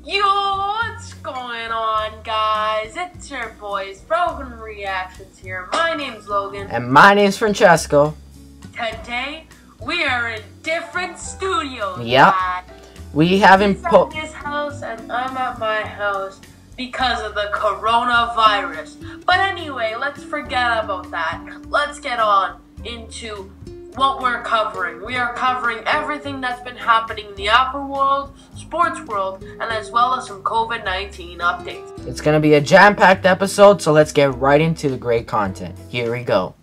Yo, what's going on, guys? It's your boys, Broken Reactions here. My name's Logan. And my name's Francesco. Today, we are in different studios. Yep. We haven't He's at his house and I'm at my house because of the coronavirus. But anyway, let's forget about that. Let's get on into what we're covering. We are covering everything that's been happening in the Apple world, sports world, and as well as some COVID-19 updates. It's going to be a jam-packed episode, so let's get right into the great content. Here we go.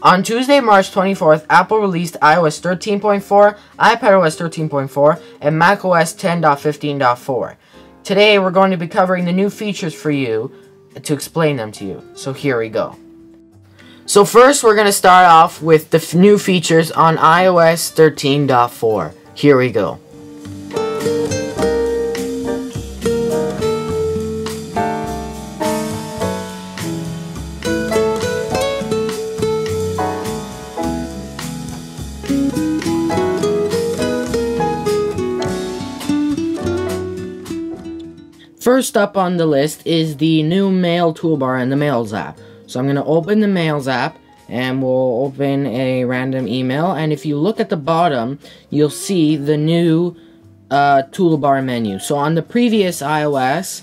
On Tuesday, March 24th, Apple released iOS 13.4, iPadOS 13.4, and macOS 10.15.4. Today, we're going to be covering the new features for you to explain them to you. So here we go. So first, we're going to start off with the new features on iOS 13.4. Here we go. First up on the list is the new Mail toolbar in the Mails app. So I'm going to open the Mails app and we'll open a random email. And if you look at the bottom, you'll see the new toolbar menu. So on the previous iOS,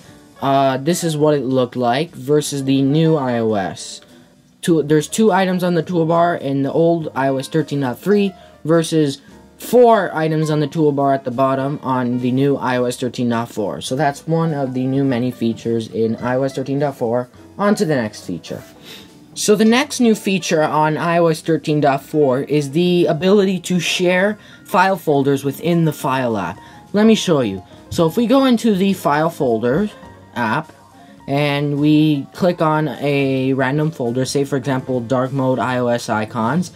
this is what it looked like versus the new iOS. There's 2 items on the toolbar in the old iOS 13.3 versus 4 items on the toolbar at the bottom on the new iOS 13.4. So that's one of the new many features in iOS 13.4. On to the next feature. So the next new feature on iOS 13.4 is the ability to share file folders within the File app. Let me show you. So if we go into the File folder app and we click on a random folder, say for example dark mode iOS icons,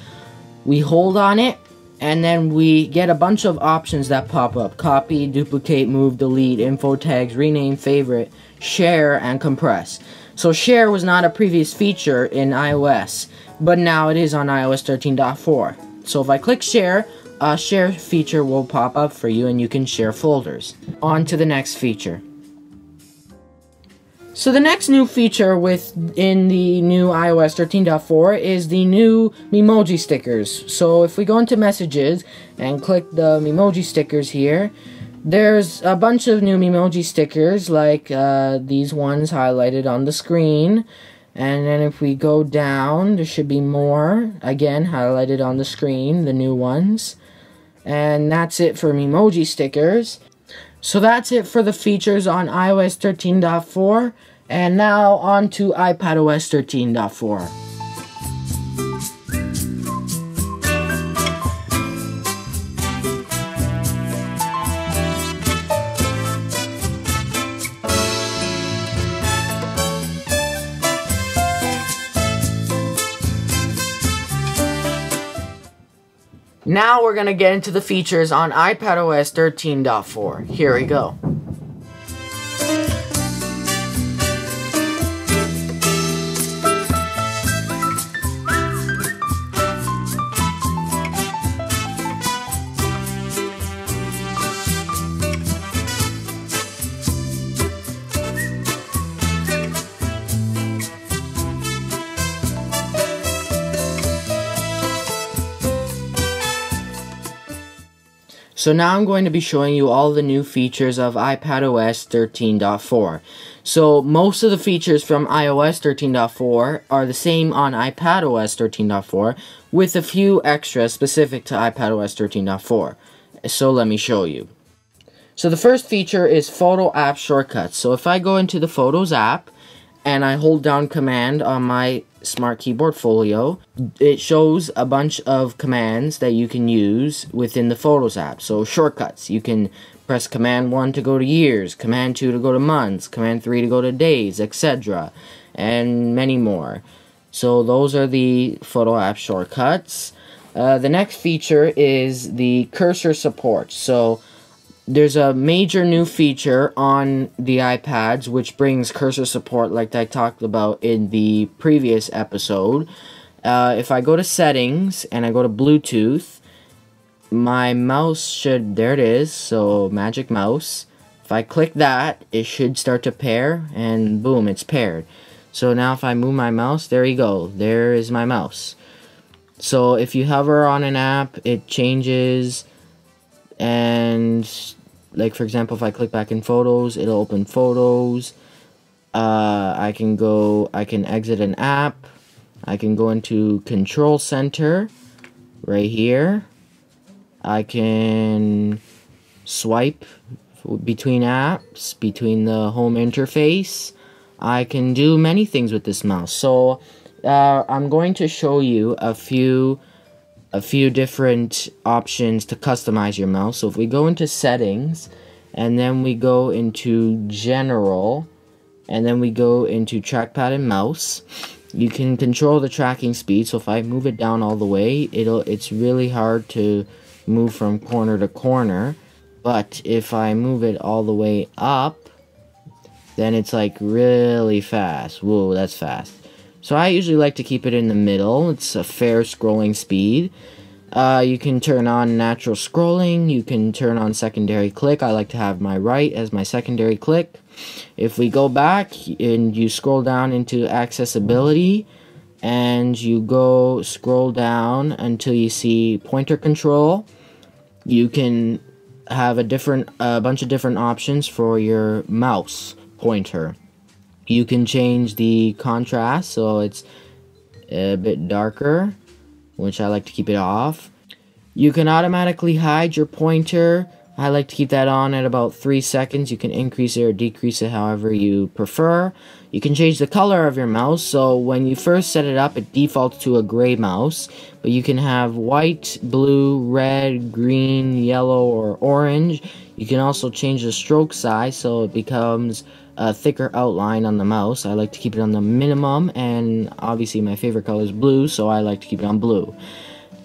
we hold on it, and then we get a bunch of options that pop up. Copy, duplicate, move, delete, info tags, rename, favorite, share, and compress. So share was not a previous feature in iOS, but now it is on iOS 13.4. So if I click share, a share feature will pop up for you and you can share folders. On to the next feature. So the next new feature within the new iOS 13.4 is the new Memoji stickers. So if we go into messages and click the Memoji stickers here, there's a bunch of new Memoji stickers like these ones highlighted on the screen. And then if we go down, there should be more, again highlighted on the screen, the new ones. And that's it for Memoji stickers. So that's it for the features on iOS 13.4, and now on to iPadOS 13.4. Now we're going to get into the features on iPadOS 13.4. Here we go. So now I'm going to be showing you all the new features of iPadOS 13.4. So most of the features from iOS 13.4 are the same on iPadOS 13.4 with a few extras specific to iPadOS 13.4. So let me show you. So the first feature is Photo App Shortcuts. So if I go into the Photos app and I hold down Command on my Smart Keyboard Folio, it shows a bunch of commands that you can use within the Photos app. So shortcuts, you can press Command 1 to go to years, Command 2 to go to months, Command 3 to go to days, etc. And many more. So those are the Photo app shortcuts. The next feature is the cursor support. So there's a major new feature on the iPads which brings cursor support like I talked about in the previous episode. If I go to settings and I go to Bluetooth, my mouse should, there it is, so magic mouse. If I click that, it should start to pair, and boom, it's paired. So now if I move my mouse, there you go, there is my mouse. So if you hover on an app, it changes, and like for example, if I click back in Photos, it'll open Photos. I can exit an app. I can go into Control Center right here. I can swipe between apps, between the home interface. I can do many things with this mouse. So I'm going to show you a few different options to customize your mouse. So if we go into Settings, and then we go into General, and then we go into Trackpad and Mouse, you can control the tracking speed. So if I move it down all the way, it's really hard to move from corner to corner. But if I move it all the way up, then it's like really fast. Whoa, that's fast. So I usually like to keep it in the middle. It's a fair scrolling speed. You can turn on natural scrolling. You can turn on secondary click. I like to have my right as my secondary click. If we go back and you scroll down into accessibility, and you go scroll down until you see pointer control, you can have a bunch of different options for your mouse pointer. You can change the contrast so it's a bit darker, which I like to keep it off. You can automatically hide your pointer. I like to keep that on at about 3 seconds. You can increase it or decrease it however you prefer. You can change the color of your mouse. So when you first set it up, it defaults to a gray mouse. But you can have white, blue, red, green, yellow, or orange. You can also change the stroke size so it becomes a thicker outline on the mouse. I like to keep it on the minimum, and obviously my favorite color is blue, so I like to keep it on blue.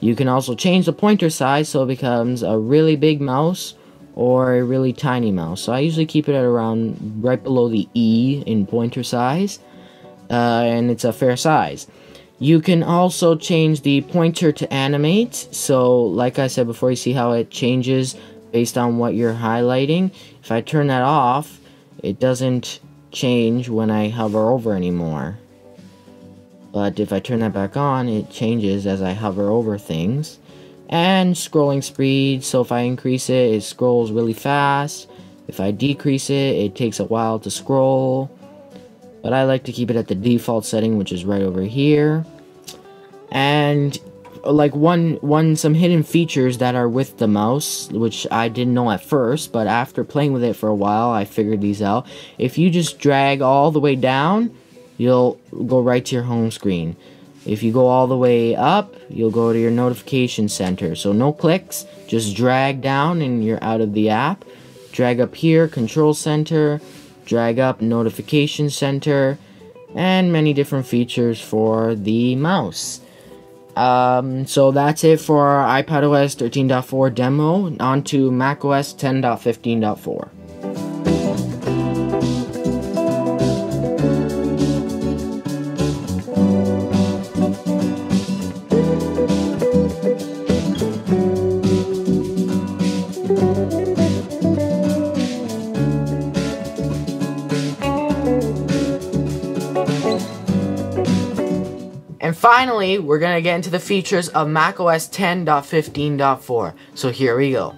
You can also change the pointer size so it becomes a really big mouse or a really tiny mouse. So I usually keep it at around right below the E in pointer size, and it's a fair size. You can also change the pointer to animate. So like I said before, you see how it changes based on what you're highlighting. If I turn that off, it doesn't change when I hover over anymore. But if I turn that back on, it changes as I hover over things. And scrolling speed, so if I increase it, it scrolls really fast. If I decrease it, it takes a while to scroll. But I like to keep it at the default setting, which is right over here. And like some hidden features that are with the mouse, which I didn't know at first, but after playing with it for a while, I figured these out. If you just drag all the way down, you'll go right to your home screen. If you go all the way up, you'll go to your notification center. So no clicks, just drag down and you're out of the app. Drag up here, control center, drag up notification center, and many different features for the mouse. So that's it for our iPadOS 13.4 demo. On to macOS 10.15.4. And finally, we're going to get into the features of macOS 10.15.4. So here we go.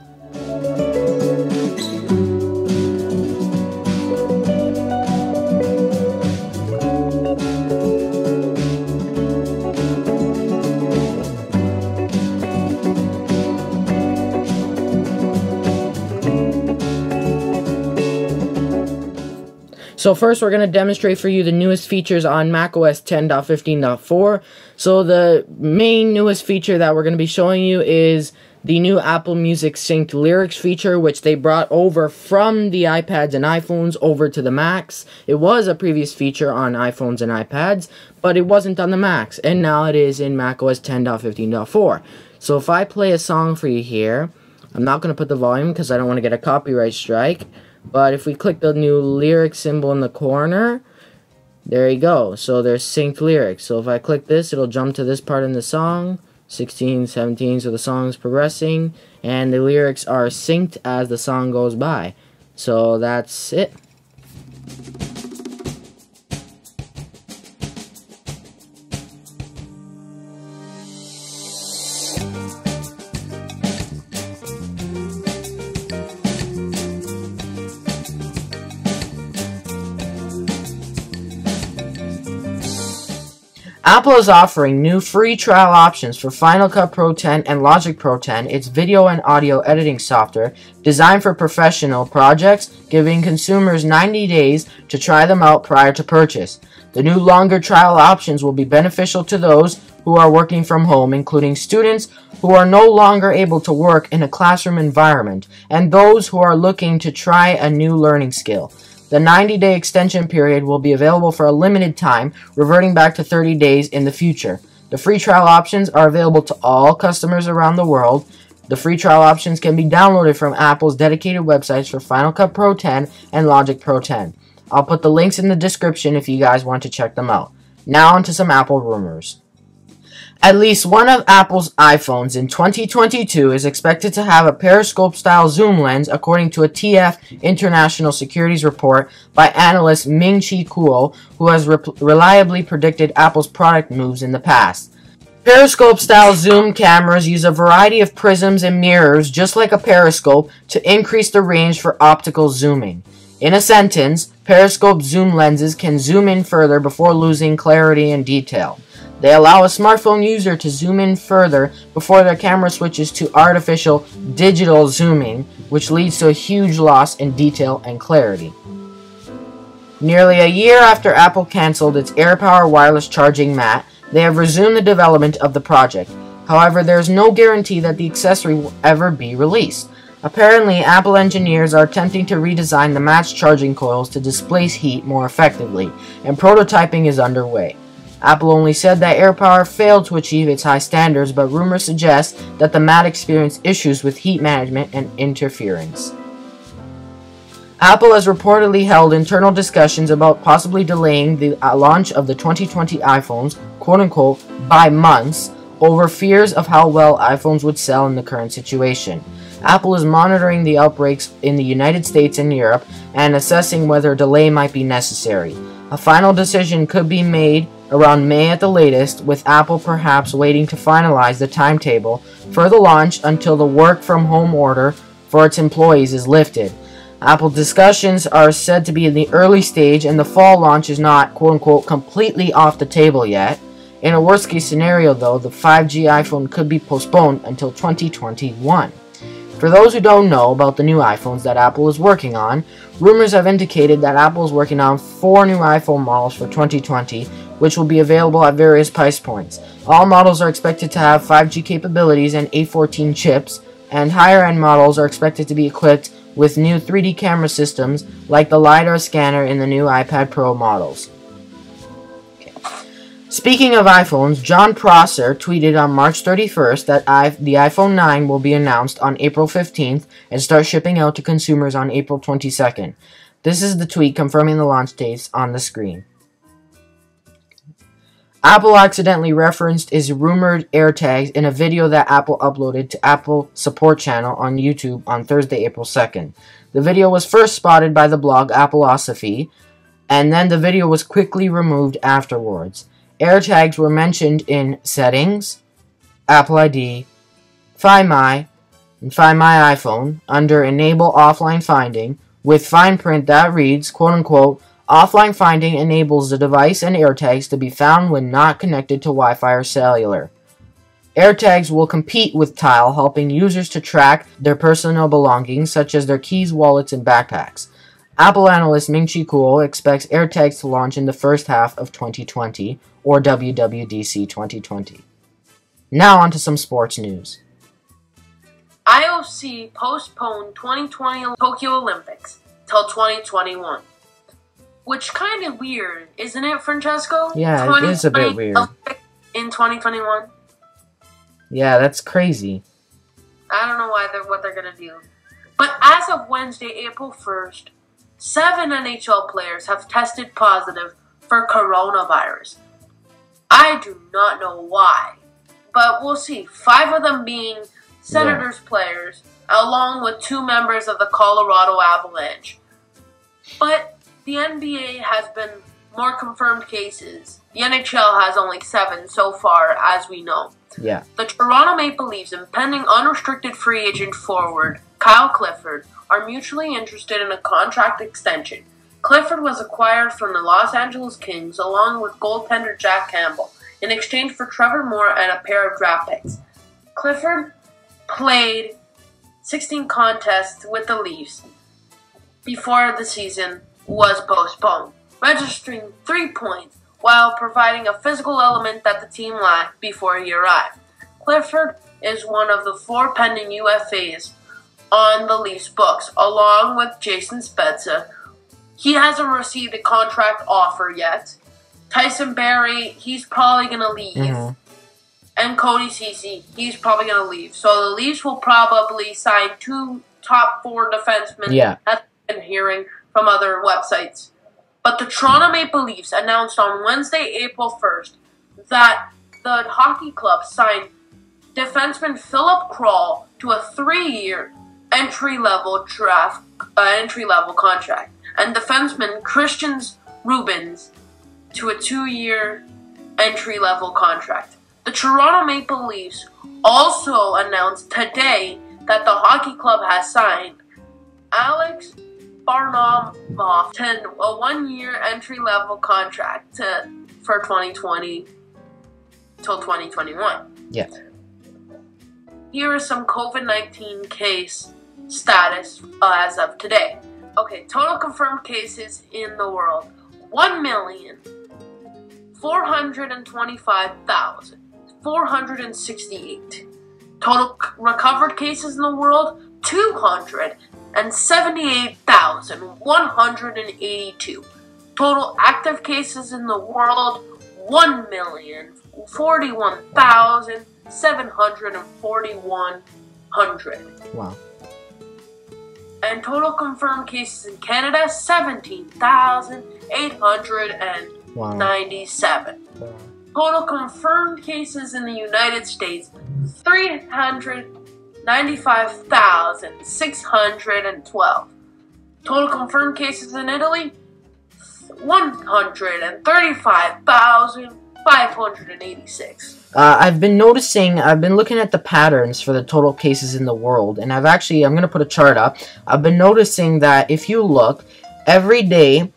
So first we're going to demonstrate for you the newest features on macOS 10.15.4. So the main newest feature that we're going to be showing you is the new Apple Music synced lyrics feature, which they brought over from the iPads and iPhones over to the Macs. It was a previous feature on iPhones and iPads, but it wasn't on the Macs, and now it is in macOS 10.15.4. So if I play a song for you here, I'm not going to put the volume because I don't want to get a copyright strike. But if we click the new lyric symbol in the corner, there you go. So there's synced lyrics. So if I click this, it'll jump to this part in the song. 16, 17, so the song's progressing. And the lyrics are synced as the song goes by. So that's it. Apple is offering new free trial options for Final Cut Pro 10 and Logic Pro 10, its video and audio editing software designed for professional projects, giving consumers 90 days to try them out prior to purchase. The new longer trial options will be beneficial to those who are working from home, including students who are no longer able to work in a classroom environment, and those who are looking to try a new learning skill. The 90-day extension period will be available for a limited time, reverting back to 30 days in the future. The free trial options are available to all customers around the world. The free trial options can be downloaded from Apple's dedicated websites for Final Cut Pro 10 and Logic Pro 10. I'll put the links in the description if you guys want to check them out. Now onto some Apple rumors. At least one of Apple's iPhones in 2022 is expected to have a periscope-style zoom lens, according to a TF International Securities report by analyst Ming-Chi Kuo, who has reliably predicted Apple's product moves in the past. Periscope-style zoom cameras use a variety of prisms and mirrors, just like a periscope, to increase the range for optical zooming. In a sentence, periscope zoom lenses can zoom in further before losing clarity and detail. They allow a smartphone user to zoom in further before their camera switches to artificial digital zooming, which leads to a huge loss in detail and clarity. Nearly a year after Apple canceled its AirPower wireless charging mat, they have resumed the development of the project. However, there is no guarantee that the accessory will ever be released. Apparently, Apple engineers are attempting to redesign the mat's charging coils to displace heat more effectively, and prototyping is underway. Apple only said that AirPower failed to achieve its high standards, but rumors suggest that the mat experienced issues with heat management and interference. Apple has reportedly held internal discussions about possibly delaying the launch of the 2020 iPhones, quote-unquote, by months, over fears of how well iPhones would sell in the current situation. Apple is monitoring the outbreaks in the United States and Europe and assessing whether a delay might be necessary. A final decision could be made around May at the latest, with Apple perhaps waiting to finalize the timetable for the launch until the work-from-home order for its employees is lifted. Apple discussions are said to be in the early stage, and the fall launch is not, quote-unquote, completely off the table yet. In a worst-case scenario, though, the 5G iPhone could be postponed until 2021. For those who don't know about the new iPhones that Apple is working on, rumors have indicated that Apple is working on 4 new iPhone models for 2020, which will be available at various price points. All models are expected to have 5G capabilities and A14 chips, and higher-end models are expected to be equipped with new 3D camera systems like the LiDAR scanner in the new iPad Pro models. Speaking of iPhones, John Prosser tweeted on March 31st that the iPhone 9 will be announced on April 15th and start shipping out to consumers on April 22nd. This is the tweet confirming the launch dates on the screen. Apple accidentally referenced its rumored AirTags in a video that Apple uploaded to Apple support channel on YouTube on Thursday, April 2nd. The video was first spotted by the blog AppleOsophy, and then the video was quickly removed afterwards. AirTags were mentioned in Settings, Apple ID, Find My, and Find My iPhone under Enable Offline Finding, with fine print that reads, quote-unquote, offline finding enables the device and AirTags to be found when not connected to Wi-Fi or cellular. AirTags will compete with Tile, helping users to track their personal belongings such as their keys, wallets, and backpacks. Apple analyst Ming-Chi Kuo expects AirTags to launch in the first half of 2020, or WWDC 2020. Now on to some sports news. IOC postponed 2020 Tokyo Olympics till 2021. Which kind of weird, isn't it, Francesco? Yeah, it is a bit weird. In 2021? Yeah, that's crazy. I don't know what they're gonna do. But as of Wednesday, April 1st, 7 NHL players have tested positive for coronavirus. I do not know why, but we'll see. 5 of them being Senators players, along with 2 members of the Colorado Avalanche. But the NBA has been more confirmed cases. The NHL has only 7 so far, as we know. Yeah. The Toronto Maple Leafs and pending unrestricted free agent forward Kyle Clifford are mutually interested in a contract extension. Clifford was acquired from the Los Angeles Kings along with goaltender Jack Campbell in exchange for Trevor Moore and a pair of draft picks. Clifford played 16 contests with the Leafs before the season was postponed, registering 3 points while providing a physical element that the team lacked before he arrived. Clifford is one of the 4 pending UFAs on the Leafs books, along with Jason Spezza. He hasn't received a contract offer yet. Tyson Barrie, he's probably going to leave. And Cody Ceci, he's probably going to leave. So the Leafs will probably sign 2 top 4 defensemen. That's been hearing from other websites. But the Toronto Maple Leafs announced on Wednesday, April 1st, that the hockey club signed defenseman Philip Kroll to a 3-year entry-level contract, and defenseman Christian Rubens to a 2-year entry-level contract. The Toronto Maple Leafs also announced today that the hockey club has signed Alex Varlamov to a 1-year entry-level contract for 2020 till 2021. Yeah. Here is some COVID-19 case status as of today. Okay, total confirmed cases in the world, 1,425,468. Total recovered cases in the world, 278,182. Total active cases in the world, 1,041,741. Wow. And total confirmed cases in Canada, 17,897. Wow. Total confirmed cases in the United States, 395,612. Total confirmed cases in Italy, 135,586. I've been looking at the patterns for the total cases in the world, and I'm going to put a chart up. I've been noticing that if you look, every day,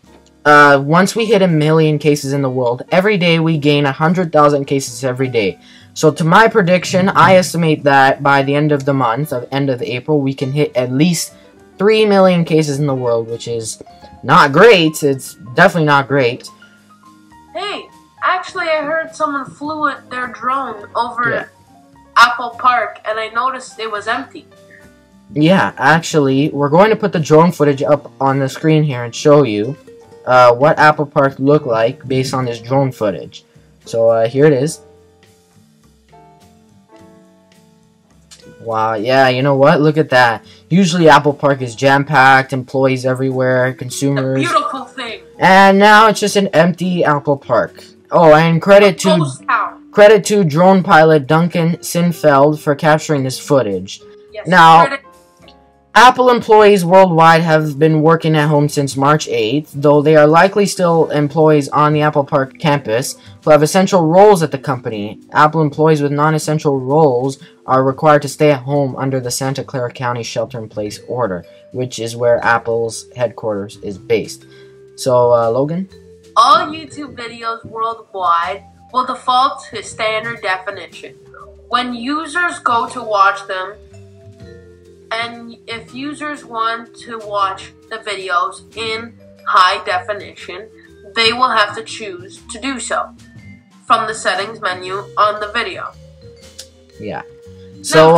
once we hit 1 million cases in the world, every day we gain 100,000 cases every day. So to my prediction, I estimate that by the end of the month, end of April, we can hit at least 3 million cases in the world, which is not great. It's definitely not great. Hey, actually, I heard someone flew their drone over Apple Park, and I noticed it was empty. Yeah, actually, we're going to put the drone footage up on the screen here and show you what Apple Park looked like based on this drone footage. So here it is. Wow, yeah, you know what? Look at that. Usually Apple Park is jam-packed, employees everywhere, consumers. A beautiful thing. And now it's just an empty Apple Park. Oh, and credit to drone pilot Duncan Sinfeld for capturing this footage. Yes, now, Apple employees worldwide have been working at home since March 8th, though they are likely still employees on the Apple Park campus who have essential roles at the company. Apple employees with non-essential roles are required to stay at home under the Santa Clara County Shelter-in-Place order, which is where Apple's headquarters is based. So, Logan? All YouTube videos worldwide will default to standard definition. When users go to watch them, and if users want to watch the videos in high definition, they will have to choose to do so from the settings menu on the video. Yeah. So,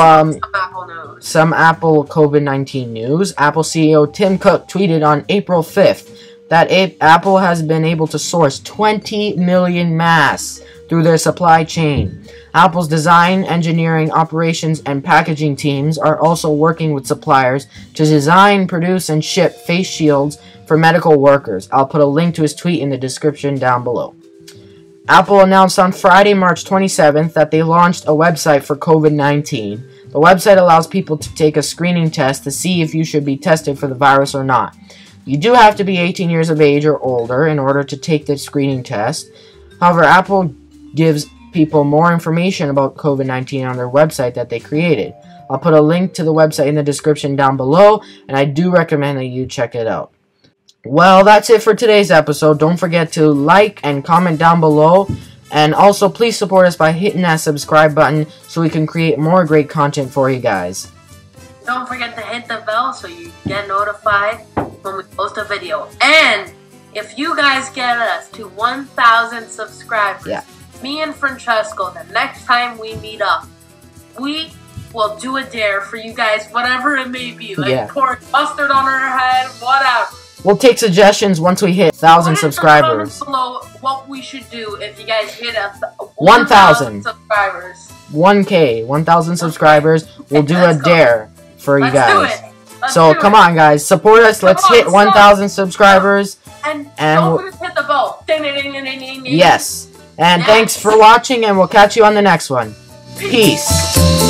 some Apple COVID-19 news. Apple CEO Tim Cook tweeted on April 5th, that Apple has been able to source 20 million masks through their supply chain. Apple's design, engineering, operations, and packaging teams are also working with suppliers to design, produce, and ship face shields for medical workers. I'll put a link to his tweet in the description down below. Apple announced on Friday, March 27th, that they launched a website for COVID-19. The website allows people to take a screening test to see if you should be tested for the virus or not. You do have to be 18 years of age or older in order to take the screening test. However, Apple gives people more information about COVID-19 on their website that they created. I'll put a link to the website in the description down below, and I do recommend that you check it out. Well, that's it for today's episode. Don't forget to like and comment down below, and also please support us by hitting that subscribe button so we can create more great content for you guys. Don't forget to hit the bell so you get notified when we post a video. And if you guys get us to 1,000 subscribers, me and Francesco, the next time we meet up, we will do a dare for you guys, whatever it may be. Like pour mustard on our head, whatever. We'll take suggestions once we hit 1,000 subscribers. Put in the comments below what we should do if you guys hit 1,000 subscribers. 1K, 1,000 subscribers. We'll do a dare for you guys. So come on, guys, support us. Let's hit 1,000 subscribers. And don't forget to hit the bell. Ding, ding, ding, ding, ding, ding. Yes. And thanks for watching, and we'll catch you on the next one. Peace.